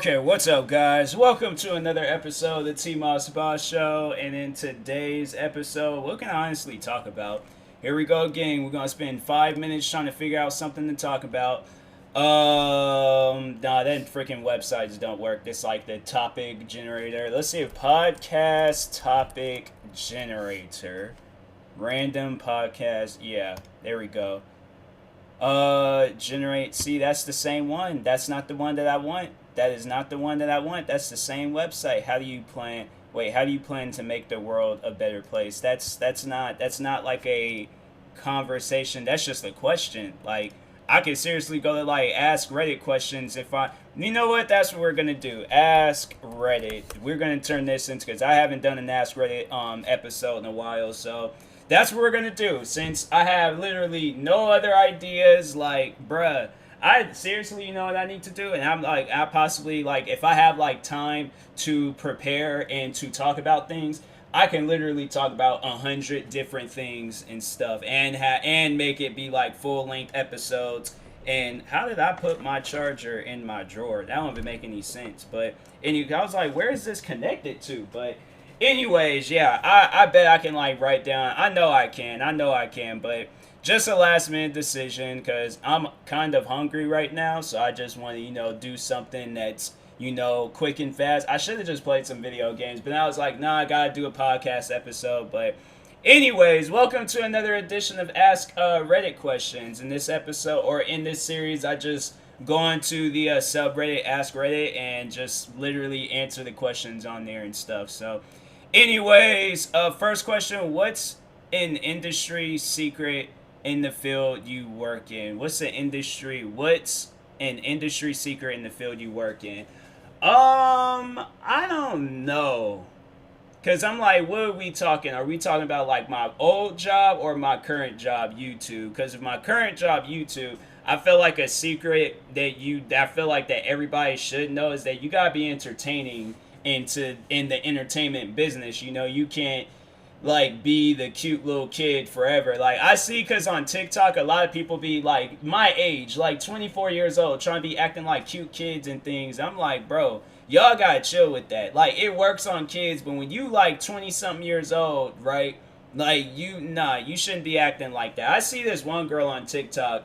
Okay, what's up, guys? Welcome to another episode of the TMossBoss Show. And in today's episode, what can I honestly talk about? Here we go again. We're gonna spend 5 minutes trying to figure out something to talk about. Nah, that freaking websites don't work. It's like the topic generator. Let's see if podcast topic generator, random podcast. Yeah, there we go. Generate. See, that's the same one. That's not the one that I want. That is not the one that I want. That's the same website. How do you plan? Wait, how do you plan to make the world a better place? That's not like a conversation. That's just a question. Like I could seriously go to like ask Reddit questions if I. You know what? That's what we're gonna do. Ask Reddit. We're gonna turn this into because I haven't done an Ask Reddit episode in a while, so that's what we're gonna do. Since I have literally no other ideas, like bruh. I seriously, you know what I need to do, and I'm like, I possibly like, if I have like time to prepare and to talk about things, I can literally talk about 100 different things and stuff, and make it be like full length episodes. And how did I put my charger in my drawer? That don't even make any sense. But I was like, where is this connected to? But anyways, yeah, I bet I can like write down. I know I can, but just a last minute decision because I'm kind of hungry right now, so I just want to, do something that's, quick and fast. I should have just played some video games, but I was like, nah, I gotta do a podcast episode. But anyways, welcome to another edition of Ask Reddit Questions. In this episode, or in this series, I just go onto the subreddit Ask Reddit and just literally answer the questions on there and stuff. So anyways, first question, what's an industry secret in the field you work in? What's an industry secret in the field you work in? I don't know. Cause I'm like, what are we talking? Are we talking about like my old job or my current job, YouTube? Cause of my current job, YouTube, I feel like a secret I feel like that everybody should know is that you gotta be entertaining in the entertainment business. You can't like be the cute little kid forever. Like I see, cause on TikTok a lot of people be like my age, like 24 years old, trying to be acting like cute kids and things. I'm like, bro, y'all gotta chill with that. Like it works on kids, but when you like 20 something years old, right? Like you shouldn't be acting like that. I see this one girl on TikTok,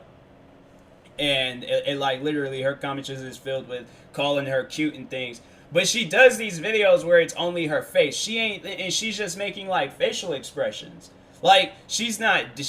and it like literally her comments is filled with calling her cute and things. But she does these videos where it's only her face. She's just making like facial expressions. Like she ain't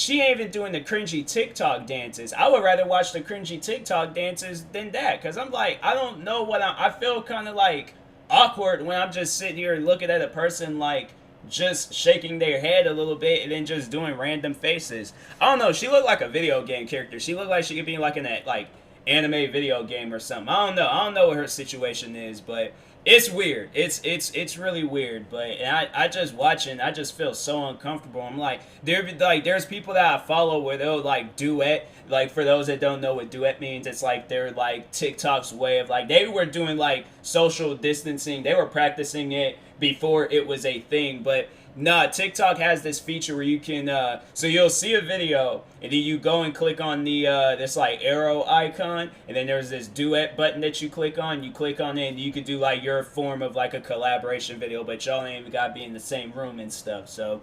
even doing the cringy TikTok dances. I would rather watch the cringy TikTok dances than that. Cause I'm like, I don't know I feel kind of like awkward when I'm just sitting here looking at a person like just shaking their head a little bit and then just doing random faces. I don't know. She looked like a video game character. She looked like she could be like in that like anime video game or something. I don't know what her situation is, but it's weird. It's really weird. But I just watching, I just feel so uncomfortable. I'm like, there's people that I follow where they'll like duet. Like for those that don't know what duet means, it's like they're like TikTok's way of like they were doing like social distancing. They were practicing it before it was a thing, but nah, TikTok has this feature where you can, so you'll see a video, and then you go and click on the, this like arrow icon, and then there's this duet button that you click on it, and you could do like your form of like a collaboration video, but y'all ain't even gotta be in the same room and stuff, so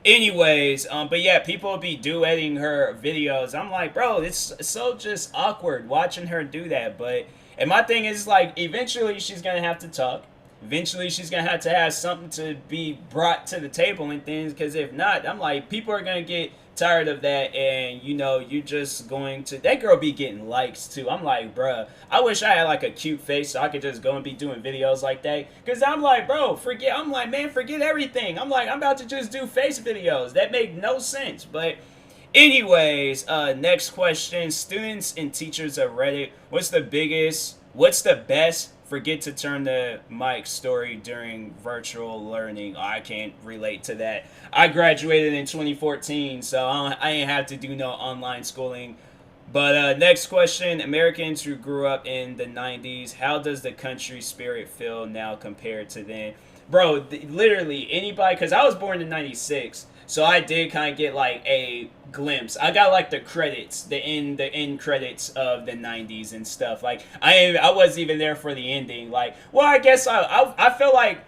anyways, but yeah, people will be duetting her videos. I'm like, bro, it's so just awkward watching her do that, and my thing is like, eventually she's gonna have to talk. Eventually, she's going to have something to be brought to the table and things, because if not, I'm like, people are going to get tired of that, and, you're just going to, that girl be getting likes, too. I'm like, bruh, I wish I had, like, a cute face so I could just go and be doing videos like that, because I'm like, bro, forget everything. I'm like, I'm about to just do face videos. That make no sense, but anyways, next question. Students and teachers of Reddit, what's the best forget to turn the mic story during virtual learning? Oh, I can't relate to that. I graduated in 2014, so I ain't have to do no online schooling. But next question. Americans who grew up in the 90s, how does the country spirit feel now compared to then? Bro, literally anybody, because I was born in 96. So I did kind of get like a glimpse. I got like the credits, the end credits of the '90s and stuff. Like I wasn't even there for the ending. Like, well, I guess I feel like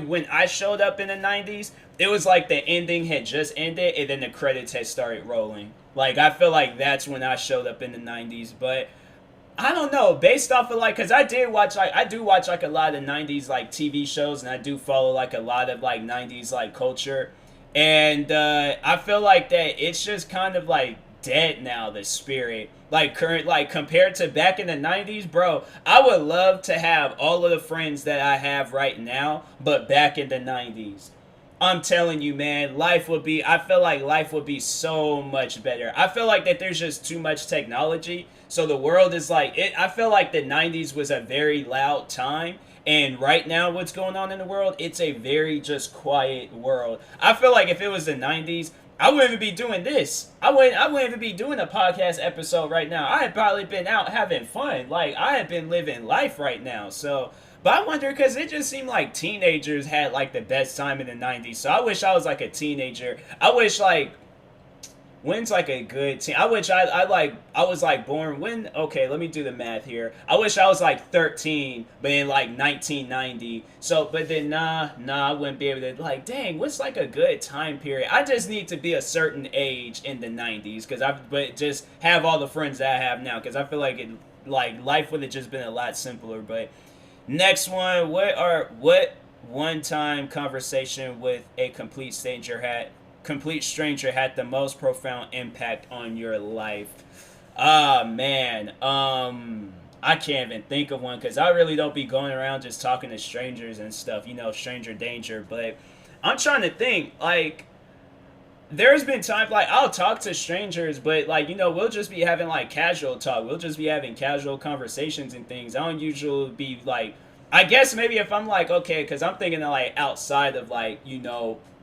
when I showed up in the '90s, it was like the ending had just ended and then the credits had started rolling. Like I feel like that's when I showed up in the '90s, but I don't know, based off of like, cause I do watch like a lot of '90s like TV shows, and I do follow like a lot of like '90s like culture, and I feel like that it's just kind of like dead now. The spirit, like current, like compared to back in the '90s, bro. I would love to have all of the friends that I have right now, but back in the '90s. I'm telling you, man, I feel like life would be so much better. I feel like that there's just too much technology. So the world is like, I feel like the 90s was a very loud time. And right now, what's going on in the world, it's a very just quiet world. I feel like if it was the 90s, I wouldn't even be doing this. I wouldn't even be doing a podcast episode right now. I had probably been out having fun. Like, I had been living life right now. So, but I wonder, because it just seemed like teenagers had like the best time in the '90s. So I wish I was like a teenager. I wish like when's like a good teen. I wish I was like born when. Okay, let me do the math here. I wish I was like 13, but in like 1990. So, but then I wouldn't be able to like. Dang, what's like a good time period? I just need to be a certain age in the '90s but just have all the friends that I have now, because I feel like life would have just been a lot simpler. But next one, what one time conversation with a complete stranger had the most profound impact on your life? Ah, man. I can't even think of one, because I really don't be going around just talking to strangers and stuff, stranger danger. But I'm trying to think, like, there's been times like I'll talk to strangers, but like we'll just be having like casual talk. We'll just be having casual conversations and things. I don't usually be like, I guess maybe if I'm like, okay, because I'm thinking of like outside of like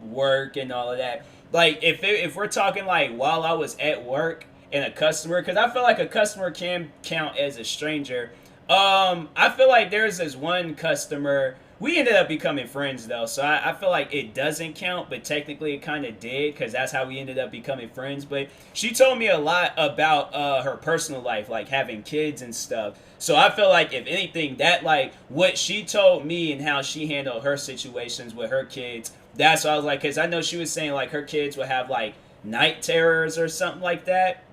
work and all of that. Like if we're talking like while I was at work and a customer, because I feel like a customer can count as a stranger. I feel like there's this one customer. We ended up becoming friends though, so I feel like it doesn't count, but technically it kind of did, because that's how we ended up becoming friends. But she told me a lot about her personal life, like having kids and stuff. So I feel like if anything, that like what she told me and how she handled her situations with her kids, that's what I was like, because I know she was saying like her kids would have like night terrors or something like that.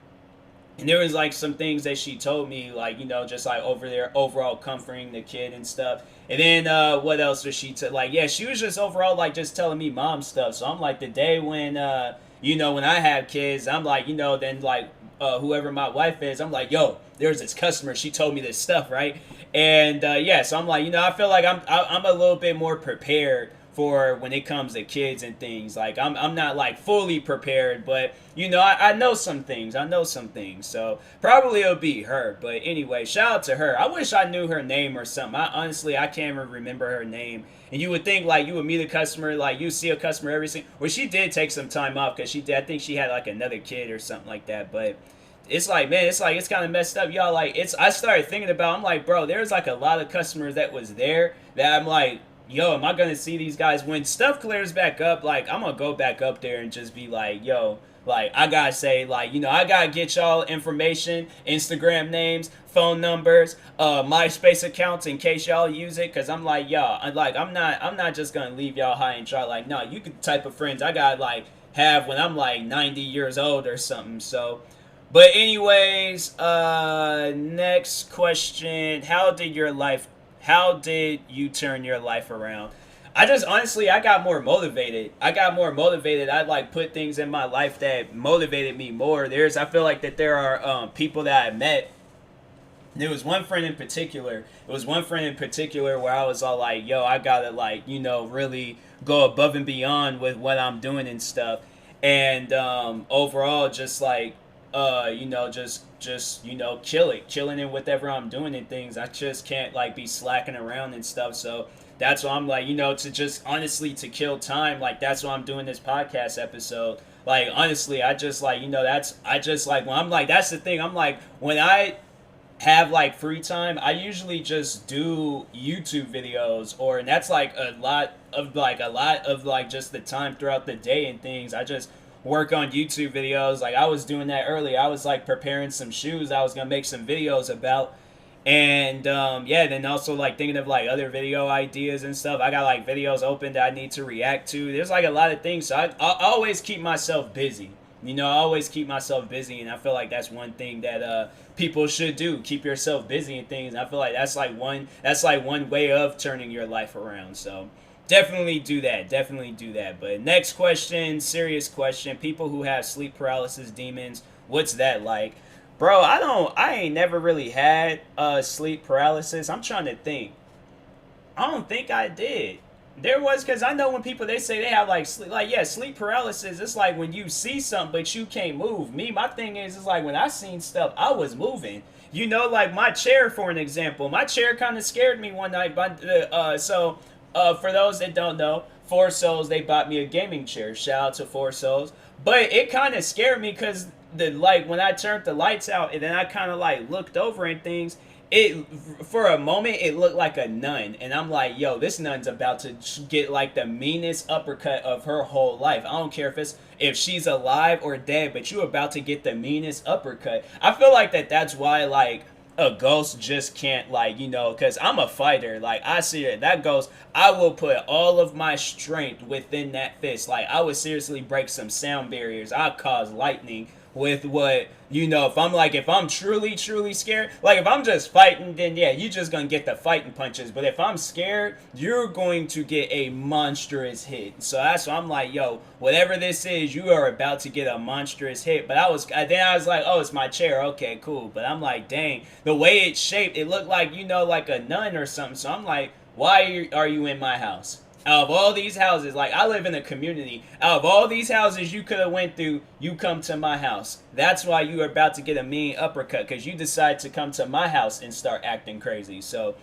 And there was like some things that she told me, like just like over there, overall comforting the kid and stuff. And then what else was she like? Yeah, she was just overall like just telling me mom stuff. So I'm like, the day when when I have kids, I'm like then like whoever my wife is, I'm like, yo, there's this customer. She told me this stuff, right? And yeah, so I'm like, I feel like I'm a little bit more prepared for when it comes to kids and things. Like I'm not like fully prepared, but I know some things. I know some things. So probably it'll be her. But anyway, shout out to her. I wish I knew her name or something. I can't even remember her name. And you would think like you would meet a customer, like you see a customer every single. Well, she did take some time off because she did. I think she had like another kid or something like that. But it's like, man, it's kind of messed up, y'all. Like I started thinking about. I'm like, bro, there's like a lot of customers that was there that I'm like, yo, am I gonna see these guys when stuff clears back up? Like, I'm gonna go back up there and just be like, yo, like, I gotta say, like, I gotta get y'all information, Instagram names, phone numbers, MySpace accounts in case y'all use it. Cause I'm like, y'all, I'm not just gonna leave y'all high and dry. Like, no, you could type of friends I gotta like have when I'm like 90 years old or something. So, but anyways, next question: How did you turn your life around? I just honestly, I got more motivated. I like put things in my life that motivated me more. I feel like that there are people that I met. There was one friend in particular. Where I was all like, yo, I gotta like, really go above and beyond with what I'm doing and stuff. And overall, just like, killing it whatever I'm doing and things. I just can't like be slacking around and stuff. So that's why I'm like, to just honestly to kill time. Like that's why I'm doing this podcast episode. Like honestly, I just like, I just like when I'm like, that's the thing. I'm like when I have like free time, I usually just do YouTube videos, or and that's like a lot of just the time throughout the day and things. I just work on YouTube videos. Like I was doing that earlier. I was like preparing some shoes I was gonna make some videos about. And yeah, then also like thinking of like other video ideas and stuff. I got like videos open that I need to react to. There's like a lot of things, so I always keep myself busy. I always keep myself busy, and I feel like that's one thing that people should do. Keep yourself busy and things. And I feel like that's like one way of turning your life around. So definitely do that. Definitely do that. But next question, serious question. People who have sleep paralysis demons, what's that like? Bro, I ain't never really had sleep paralysis. I'm trying to think. I don't think I did. There was, because I know when people, they say they have like sleep, like, yeah, sleep paralysis. It's like when you see something but you can't move. Me, my thing is, it's like when I seen stuff, I was moving. Like my chair, for an example. My chair kind of scared me one night. But for those that don't know, Four Souls, they bought me a gaming chair. Shout out to Four Souls. But it kind of scared me because when I turned the lights out and then I kind of like looked over and things, it, for a moment, it looked like a nun, and I'm like, yo, this nun's about to get like the meanest uppercut of her whole life. I don't care if she's alive or dead, but you about to get the meanest uppercut. I feel like that's why like a ghost just can't, like, because I'm a fighter. Like, I see it, that ghost, I will put all of my strength within that fist. Like, I would seriously break some sound barriers. I'll cause lightning with what, if I'm truly, truly scared, like if I'm just fighting, then yeah, you're just gonna get the fighting punches. But if I'm scared, you're going to get a monstrous hit. So that's why I'm like, yo, whatever this is, you are about to get a monstrous hit. But then I was like, oh, it's my chair. Okay, cool. But I'm like, dang, the way it's shaped, it looked like, like a nun or something. So I'm like, why are you in my house? Out of all these houses, like I live in a community, out of all these houses you could have went through, you come to my house. That's why you are about to get a mean uppercut, because you decide to come to my house and start acting crazy. So,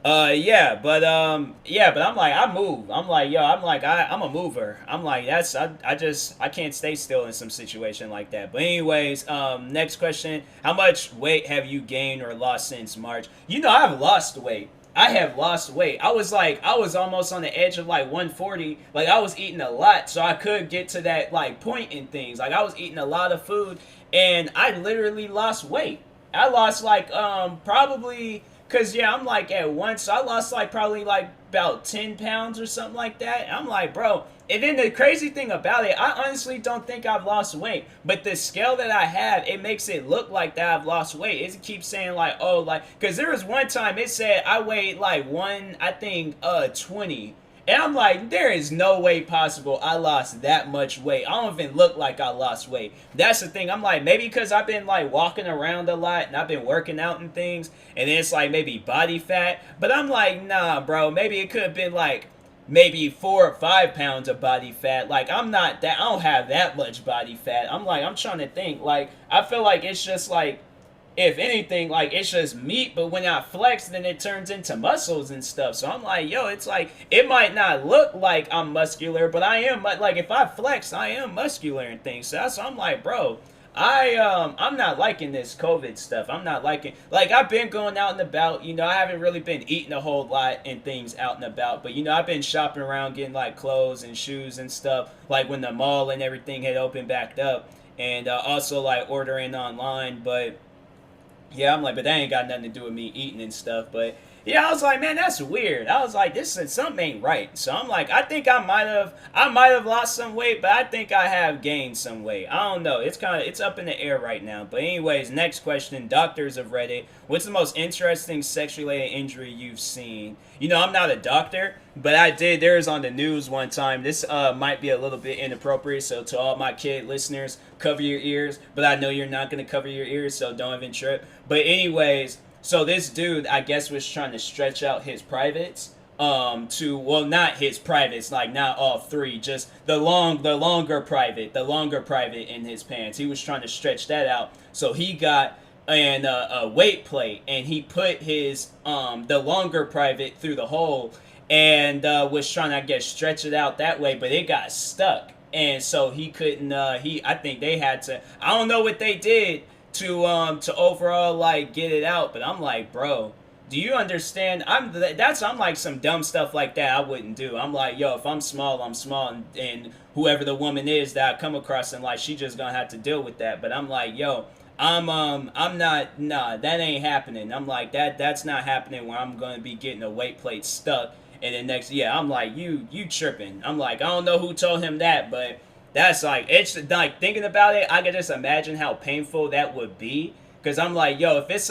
but I'm like, I move. I'm like, yo, I'm a mover. I'm like, I can't stay still in some situation like that. But anyways, next question. How much weight have you gained or lost since March? I've lost weight. I have lost weight. I was almost on the edge of like 140. Like I was eating a lot, so I could get to that like point in things. Like I was eating a lot of food, and I literally lost weight. I lost like probably, cause yeah, I'm like at once I lost like probably like about 10 pounds or something like that. I'm like, bro. And then the crazy thing about it, I honestly don't think I've lost weight. But the scale that I have, it makes it look like that I've lost weight. It keeps saying like, oh, like, because there was one time it said I weighed like 20. And I'm like, there is no way possible I lost that much weight. I don't even look like I lost weight. That's the thing. I'm like, maybe because I've been like walking around a lot and I've been working out and things. And it's like maybe body fat. But I'm like, nah, bro. Maybe it could have been like maybe 4 or 5 pounds of body fat. Like I don't have that much body fat. I'm trying to think. Like I feel like it's just like, if anything, like it's just meat, but when I flex, then it turns into muscles and stuff. So I'm like, yo, it's like it might not look like I'm muscular, but I am. Like if I flex, I am muscular and things. So I'm like, bro, I'm not liking this COVID stuff. I'm not liking, like I've been going out and about. I haven't really been eating a whole lot and things out and about, but I've been shopping around, getting like clothes and shoes and stuff. Like when the mall and everything had opened back up, and also like ordering online, but. Yeah, I'm like, but that ain't got nothing to do with me eating and stuff. But yeah, I was like, man, that's weird. I was like, something ain't right. So I'm like, I think I might have lost some weight, but I think I have gained some weight. I don't know. It's up in the air right now. But anyways, next question. Doctors of Reddit, what's the most interesting sex-related injury you've seen? I'm not a doctor, but there was on the news one time. This might be a little bit inappropriate, so to all my kid listeners, cover your ears. But I know you're not going to cover your ears, so don't even trip. But anyways, so this dude, I guess, was trying to stretch out his privates not his privates, like not all three, just the longer private in his pants. He was trying to stretch that out, so he got a weight plate, and he put his the longer private through the hole, and was trying to, I guess, stretch it out that way, but it got stuck, and so he couldn't. I think they had to. I don't know what they did to overall like get it out. But I'm like, bro, do you understand? I'm like some dumb stuff like that I wouldn't do. I'm like, yo, if I'm small, I'm small, and whoever the woman is that I come across in life, she just gonna have to deal with that. But I'm like, yo, I'm not, nah, that ain't happening. I'm like, that's not happening where I'm gonna be getting a weight plate stuck and then next, yeah, I'm like, you tripping. I'm like, I don't know who told him that, but that's like, it's like thinking about it, I can just imagine how painful that would be. Cause I'm like, yo, if it's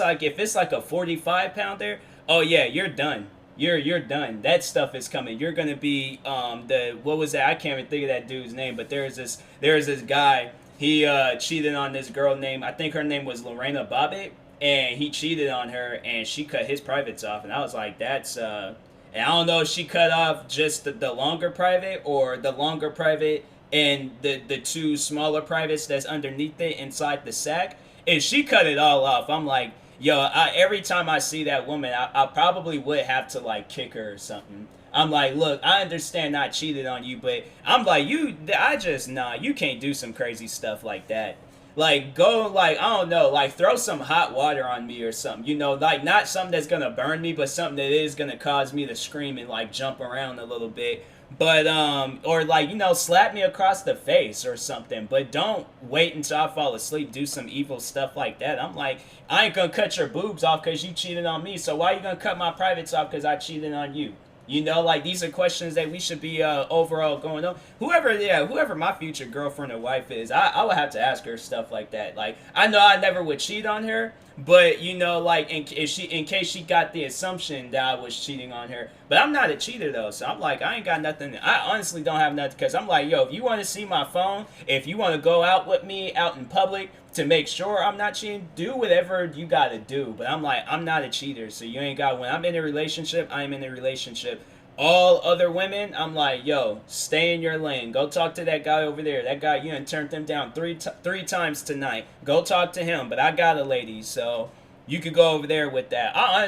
like a 45 pounder, oh yeah, you're done. You're done. That stuff is coming. You're gonna be the what was that? I can't even think of that dude's name, but there's this guy. He cheated on this girl named, I think her name was Lorena Bobbitt, and he cheated on her, and she cut his privates off, and I was like, that's and I don't know if she cut off just the longer private or the longer private and the two smaller privates that's underneath it inside the sack. If she cut it all off, I'm like, yo, every time I see that woman, I probably would have to like kick her or something. I'm like, look, I understand I cheated on you, but I'm like, you can't do some crazy stuff like that. Like, go, like, I don't know, like, throw some hot water on me or something, like, not something that's gonna burn me, but something that is gonna cause me to scream and, like, jump around a little bit. But, or, like, slap me across the face or something, but don't wait until I fall asleep, do some evil stuff like that. I'm like, I ain't gonna cut your boobs off because you cheated on me, so why you gonna cut my privates off because I cheated on you? Like, these are questions that we should be overall going on. Whoever my future girlfriend or wife is, I would have to ask her stuff like that. Like, I know I never would cheat on her, but like, in case she got the assumption that I was cheating on her. But I'm not a cheater though, so I'm like, I ain't got nothing. I honestly don't have nothing, because I'm like, yo, if you want to see my phone, if you want to go out with me out in public to make sure I'm not cheating, do whatever you gotta do. But I'm like, I'm not a cheater, so you ain't got. When I'm in a relationship, I'm in a relationship. All other women, I'm like, yo, stay in your lane. Go talk to that guy over there. That guy, you done turned him down three times tonight. Go talk to him. But I got a lady, so you could go over there with that. I'd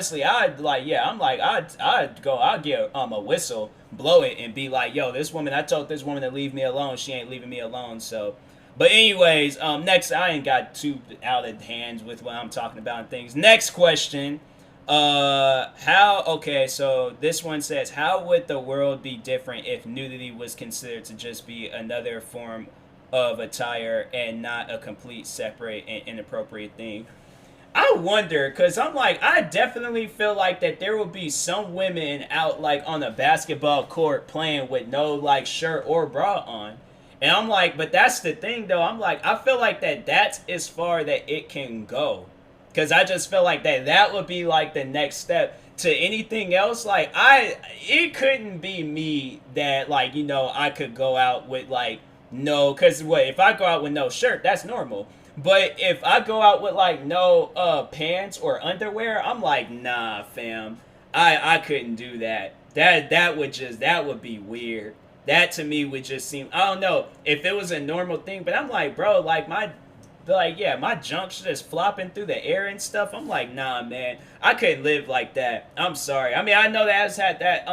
get a whistle, blow it, and be like, yo, this woman, I told this woman to leave me alone. She ain't leaving me alone, so. But anyways, next, I ain't got too out of hands with what I'm talking about and things. Next question. Okay, so this one says, how would the world be different if nudity was considered to just be another form of attire and not a complete, separate, and inappropriate thing? I wonder, because I'm like, I definitely feel like that there will be some women out, like, on a basketball court playing with no, like, shirt or bra on. And I'm like, but that's the thing, though. I'm like, I feel like that's as far that it can go. Because I just feel like that would be, like, the next step. To anything else, like, it couldn't be me that, like, I could go out with, like, no, because if I go out with no shirt, that's normal. But if I go out with, like, no pants or underwear, I'm like, nah, fam, I couldn't do that. That would be weird. That to me would just seem, I don't know if it was a normal thing, but I'm like, bro, like, my junk's just flopping through the air and stuff. I'm like, nah, man, I couldn't live like that. I'm sorry. I mean, I know that has had that,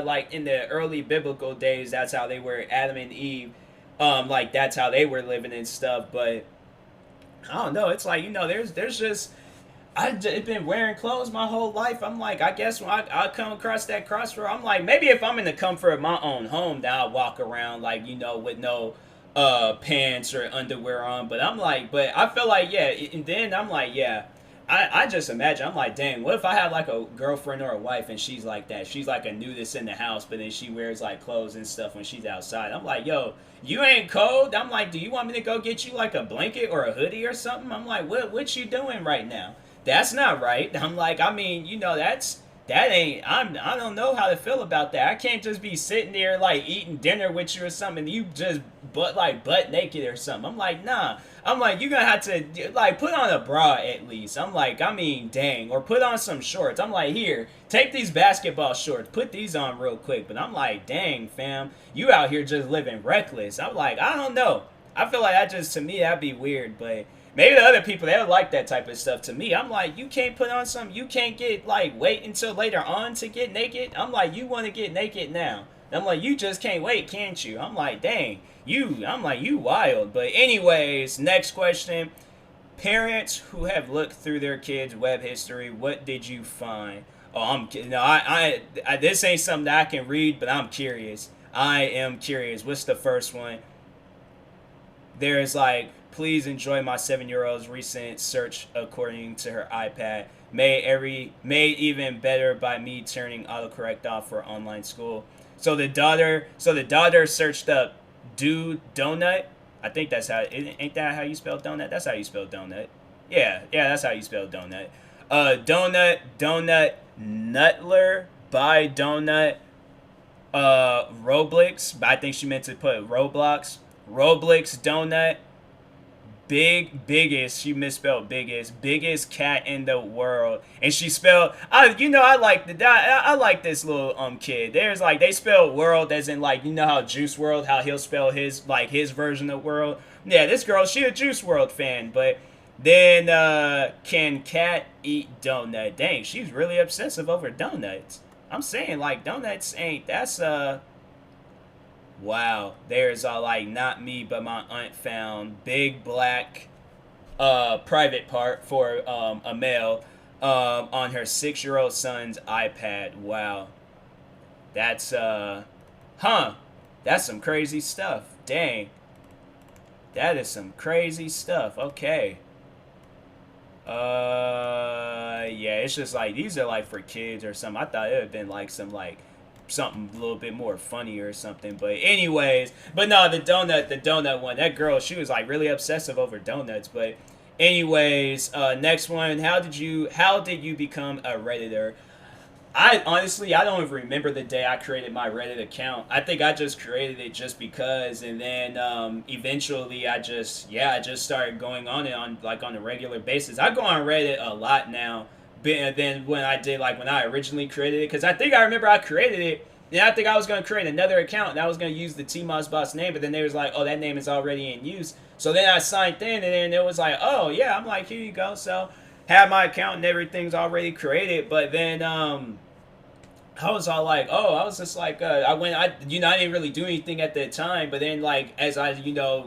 like, in the early biblical days, that's how they were, Adam and Eve, like, that's how they were living and stuff, but I don't know. It's like, there's just, I've been wearing clothes my whole life. I'm like, I guess when I come across that crossroad, I'm like, maybe if I'm in the comfort of my own home, then I'll walk around, like, with no pants or underwear on. But I'm like, but I feel like, yeah, and then I'm like, yeah, I just imagine, I'm like, dang, what if I had like a girlfriend or a wife and she's like that? She's like a nudist in the house, but then she wears like clothes and stuff when she's outside. I'm like, yo, you ain't cold? I'm like, do you want me to go get you like a blanket or a hoodie or something? I'm like, what you doing right now? That's not right. I'm like, I mean, I don't know how to feel about that. I can't just be sitting there like eating dinner with you or something, and you just butt naked or something. I'm like, nah. I'm like, you're gonna have to like put on a bra at least. I'm like, I mean, dang, or put on some shorts. I'm like, here, take these basketball shorts, put these on real quick. But I'm like, dang, fam, you out here just living reckless. I'm like, I don't know. I feel like to me, that'd be weird, but maybe the other people, they would like that type of stuff. To me, I'm like, you can't put on something. You can't get, like, wait until later on to get naked. I'm like, you want to get naked now. I'm like, you just can't wait, can't you? I'm like, dang, you wild. But anyways, next question. Parents who have looked through their kids' web history, what did you find? Oh, I'm no, this ain't something that I can read, but I'm curious. I am curious. What's the first one? There's like, please enjoy my 7 year old's recent search according to her iPad. Made even better by me turning autocorrect off for online school. So the daughter searched up dude donut. I think that's how. Ain't that how you spell donut? That's how you spell donut. Yeah, that's how you spell donut. Donut, Nutler by donut. Roblox, but I think she meant to put Roblox. Roblox donut. Biggest, she misspelled biggest cat in the world, and she spelled. I like I like this little kid. There's like they spell world as in like how Juice World, how he'll spell his version of world. Yeah, this girl, she a Juice World fan, but then can cat eat donut? Dang, she's really obsessive over donuts. I'm saying like donuts ain't that's Wow, there's like not me but my aunt found big black private part for a male on her 6 year old son's iPad. Wow. That's that's some crazy stuff. Dang. That is some crazy stuff. Okay. Yeah, it's just like these are like for kids or something. I thought it would have been like some like something a little bit more funny or something. But anyways, but no, the donut one, that girl, she was like really obsessive over donuts. But anyways, next one, how did you become a Redditor? I honestly, I don't even remember the day I created my Reddit account. I think I just created it just because, and then eventually I just started going on it on a regular basis. I go on Reddit a lot now than when I originally created it, because I think I remember I created it, and I think I was going to create another account, and I was going to use the TMossBoss name, but then they was like, oh, that name is already in use. So then I signed in, and then it was like, oh yeah, I'm like, here you go. So have my account and everything's already created, but then I was all like, oh, I was just like, I didn't really do anything at that time, but then like as I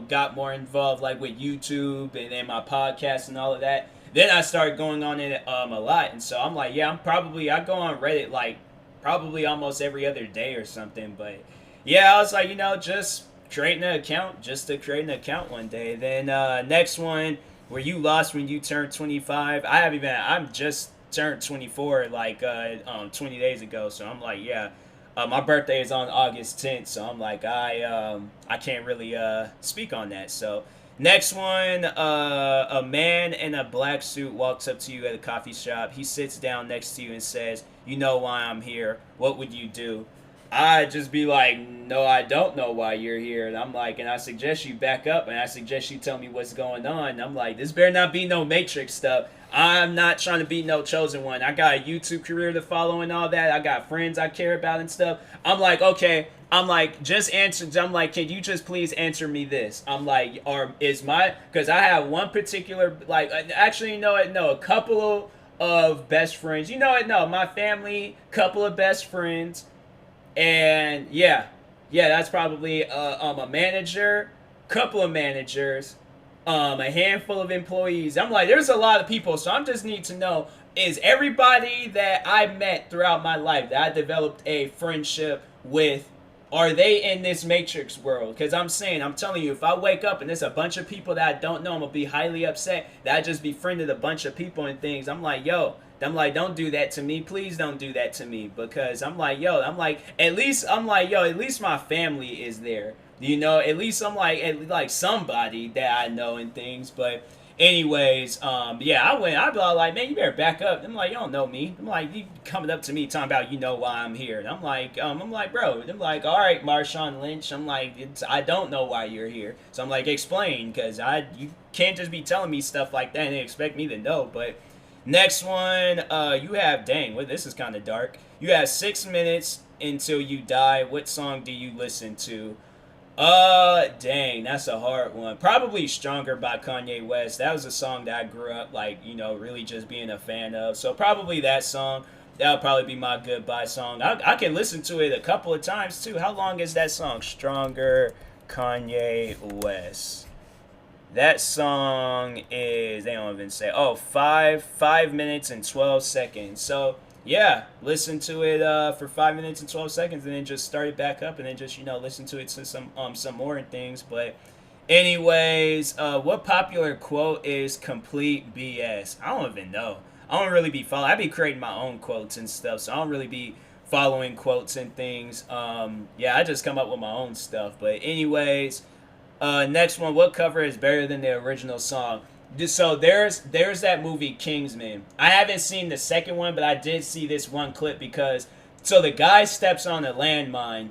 got more involved like with YouTube and then my podcast and all of that, then I started going on it a lot, and so I'm like, yeah, I go on Reddit like probably almost every other day or something, but yeah, I was like, just creating an account just to create an account one day. Then next one, were you lost when you turned 25? I'm just turned 24 like 20 days ago, so I'm like, yeah, my birthday is on August 10th, so I'm like, I can't really speak on that. So next one, a man in a black suit walks up to you at a coffee shop. He sits down next to you and says, you know why I'm here. What would you do? I'd just be like, no, I don't know why you're here. And I'm like, and I suggest you back up, and I suggest you tell me what's going on. And I'm like, this better not be no Matrix stuff. I'm not trying to be no chosen one. I got a YouTube career to follow and all that. I got friends I care about and stuff. I'm like, okay. I'm like, just answer. I'm like, can you just please answer me this? I'm like, because I have one particular, like, actually, no, a couple of best friends. No, my family, couple of best friends. And yeah, that's probably a manager, couple of managers, a handful of employees. I'm like, there's a lot of people, so I just need to know, is everybody that I met throughout my life that I developed a friendship with, are they in this Matrix world? Because I'm telling you, if I wake up and there's a bunch of people that I don't know, I'm going to be highly upset that I just befriended a bunch of people and things. I'm like, don't do that to me. Please don't do that to me. Because at least my family is there. At least I'm like somebody that I know and things. But anyways, I'd be all like, man, you better back up. I'm like, you don't know me. I'm like, you coming up to me talking about why I'm here. And I'm like, bro. I'm like, all right, Marshawn Lynch. I'm like, I don't know why you're here. So I'm like, explain, because you can't just be telling me stuff like that and expect me to know. But next one, this is kind of dark. You have 6 minutes until you die. What song do you listen to? That's a hard one. Probably Stronger by Kanye West. That was a song that I grew up, really just being a fan of. So probably that song. That'll probably be my goodbye song. I can listen to it a couple of times, too. How long is that song? Stronger, Kanye West. That song is, they don't even say, oh, 5 minutes and 12 seconds. So yeah, listen to it for 5 minutes and 12 seconds, and then just start it back up, and then just listen to it to some more and things. But anyways, what popular quote is complete BS? I don't even know. I don't really be following. I be creating my own quotes and stuff, so I don't really be following quotes and things. Yeah, I just come up with my own stuff. But anyways, next one. What cover is better than the original song? So there's that movie Kingsman. I haven't seen the second one, but I did see this one clip because so the guy steps on a landmine.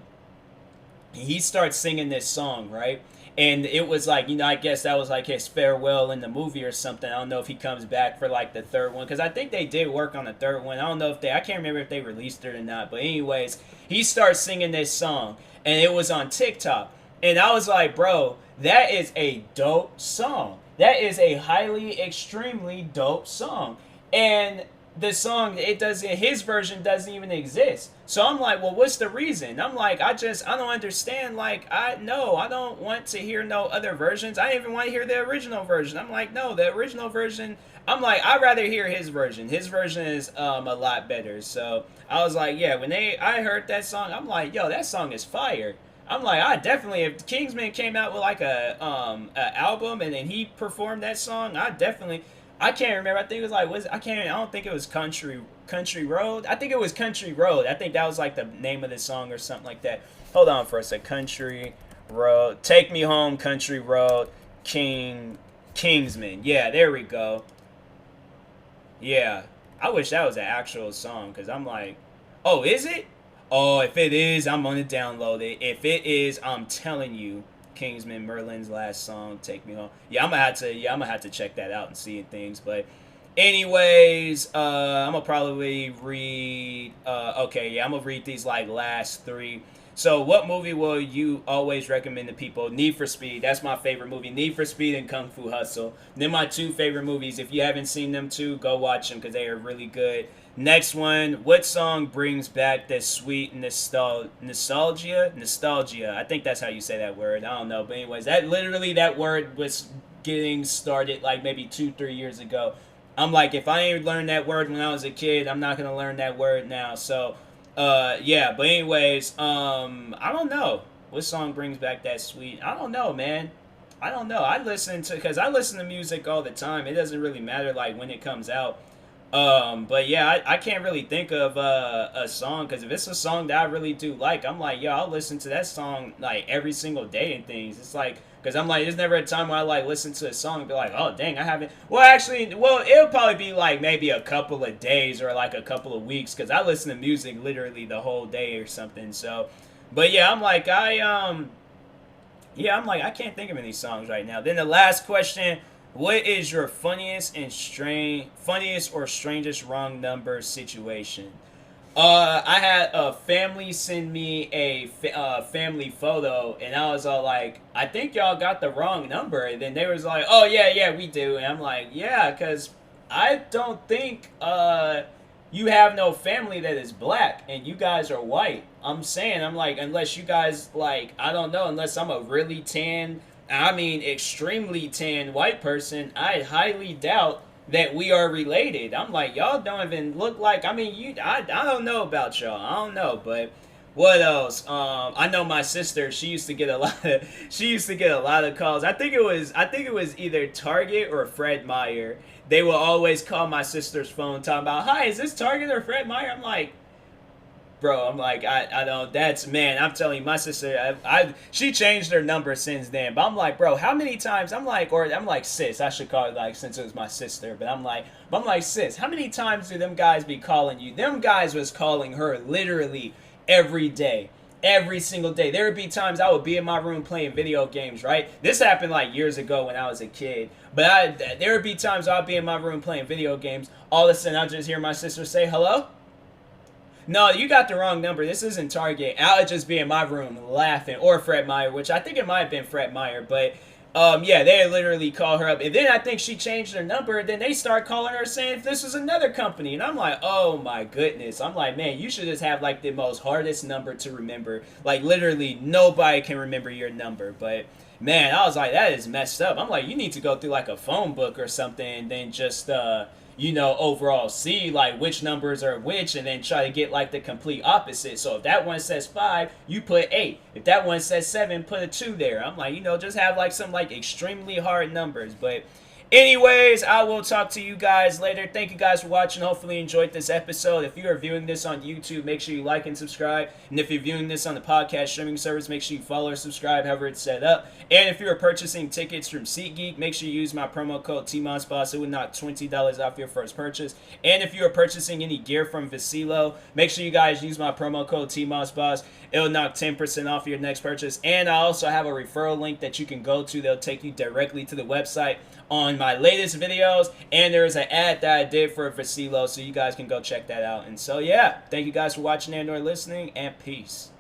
He starts singing this song, right? And it was like, I guess that was like his farewell in the movie or something. I don't know if he comes back for like the third one, because I think they did work on the third one. I don't know if I can't remember if they released it or not. But anyways, he starts singing this song, and it was on TikTok. And I was like, bro, that is a dope song. That is a highly, extremely dope song. And the song, his version doesn't even exist. So I'm like, well, what's the reason? I'm like, I don't understand. Like, I don't want to hear no other versions. I didn't even want to hear the original version. I'm like, no, the original version, I'm like, I'd rather hear his version. His version is a lot better. So I was like, yeah, I heard that song, I'm like, yo, that song is fire. I'm like, I definitely, if Kingsman came out with like a album and then he performed that song, I can't remember. I think it was like, I don't think it was Country Road. I think it was Country Road. I think that was like the name of the song or something like that. Hold on for a sec. Country Road. Take Me Home, Country Road, Kingsman. Yeah, there we go. Yeah. I wish that was an actual song, because I'm like, oh, is it? Oh, if it is, I'm gonna download it. If it is, I'm telling you, Kingsman, Merlin's last song, Take Me Home. Yeah, I'm gonna have to check that out and see things. But anyways, I'm gonna probably read. Okay, yeah, I'm gonna read these like last three. So, what movie will you always recommend to people? Need for Speed. That's my favorite movie. Need for Speed and Kung Fu Hustle. They're my two favorite movies. If you haven't seen them two, go watch them because they are really good. Next one. What song brings back that sweet nostalgia? Nostalgia. I think that's how you say that word. I don't know. But anyways, that word was getting started like maybe 2-3 years ago. I'm like, if I ain't learned that word when I was a kid, I'm not gonna learn that word now. So yeah, but anyways, I don't know what song brings back that sweet. I don't know, man. I don't know. Because I listen to music all the time. It doesn't really matter like when it comes out. But yeah, I can't really think of a song, because if it's a song that I really do like, I'm like, yo, I'll listen to that song like every single day and things. It's like, because I'm like, there's never a time where I like listen to a song and be like, oh dang, I haven't. Well, it'll probably be like maybe a couple of days or like a couple of weeks, because I listen to music literally the whole day or something. So, but yeah, I'm like, I can't think of any songs right now. Then the last question. What is your funniest or strangest wrong number situation? I had a family send me a family photo, and I was all like, I think y'all got the wrong number. And then they was like, oh, yeah, we do. And I'm like, yeah, because I don't think you have no family that is black, and you guys are white. I'm like, unless you guys, like, I don't know, unless I'm a really tan, extremely tan white person, I highly doubt that we are related. I'm like, y'all don't even look like. I don't know about y'all. I don't know, but what else? I know my sister. She used to get a lot of. She used to get a lot of calls. I think it was either Target or Fred Meyer. They will always call my sister's phone talking about, hi, is this Target or Fred Meyer? I'm like, bro, I'm like, I don't, that's, man, I'm telling you, my sister, she changed her number since then, but I'm like, bro, how many times, I'm like, sis, I should call it, like, since it was my sister, but I'm like, sis, how many times do them guys be calling you? Them guys was calling her literally every day. Every single day. There would be times I would be in my room playing video games, right? This happened like years ago when I was a kid. But there would be times I'd be in my room playing video games. All of a sudden I'd just hear my sister say, hello? No, you got the wrong number. This isn't Target. I would just be in my room laughing. Or Fred Meyer, which I think it might have been Fred Meyer. But Yeah, they literally call her up, and then I think she changed her number. And then they start calling her saying this is another company, and I'm like, oh my goodness. I'm like, man, you should just have like the most hardest number to remember. Like literally nobody can remember your number. But man, I was like, that is messed up. I'm like, you need to go through like a phone book or something, and then just overall see like which numbers are which, and then try to get like the complete opposite. So if that one says 5, you put 8. If that one says 7, put a 2 there. I'm like, just have like some like extremely hard numbers. But anyways, I will talk to you guys later. Thank you guys for watching. Hopefully you enjoyed this episode. If you are viewing this on YouTube, make sure you like and subscribe. And if you're viewing this on the podcast streaming service, make sure you follow or subscribe, however it's set up. And if you are purchasing tickets from SeatGeek, make sure you use my promo code TMossBoss. It would knock $20 off your first purchase. And if you are purchasing any gear from Vacilo, make sure you guys use my promo code TMossBoss. It'll knock 10% off your next purchase. And I also have a referral link that you can go to. They'll take you directly to the website on my latest videos, and there's an ad that I did for Vacilo, so you guys can go check that out. And so yeah, thank you guys for watching and or listening, and peace.